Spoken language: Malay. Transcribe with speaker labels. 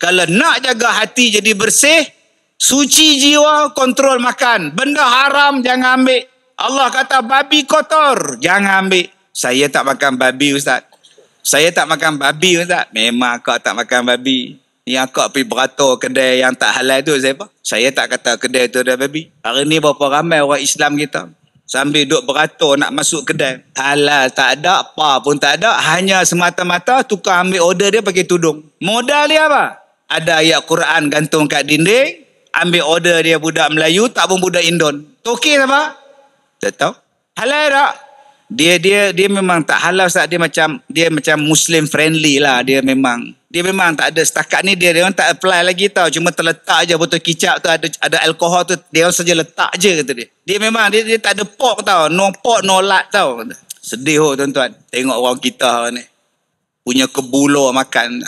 Speaker 1: Kalau nak jaga hati jadi bersih, suci jiwa, kontrol makan. Benda haram jangan ambil. Allah kata babi kotor, jangan ambil. Saya tak makan babi, Ustaz. Saya tak makan babi, Ustaz. Memang kau tak makan babi. Yang kau pergi beratur kedai yang tak halal tu, saya tak kata kedai tu ada babi. Hari ni berapa ramai orang Islam kita sambil duduk beratur nak masuk kedai. Halal tak ada, apa pun tak ada. Hanya semata-mata tukar ambil order dia pakai tudung. Modal dia apa? Ada ayat Quran gantung kat dinding. Ambil order dia budak Melayu, tak pun budak Indon. Token apa? Tak tahu. Halal tak? Dia memang tak halal, Ustaz. Dia macam Muslim friendly lah. Dia memang tak ada, setakat ni dia orang tak apply lagi tau. Cuma terletak je botol kicap tu, ada alkohol tu, dia orang saja letak je kata dia. Dia memang dia tak ada pork tau. No pork, no lard tau. Sedih tuan-tuan. Tengok orang kita ni punya kebulur makan.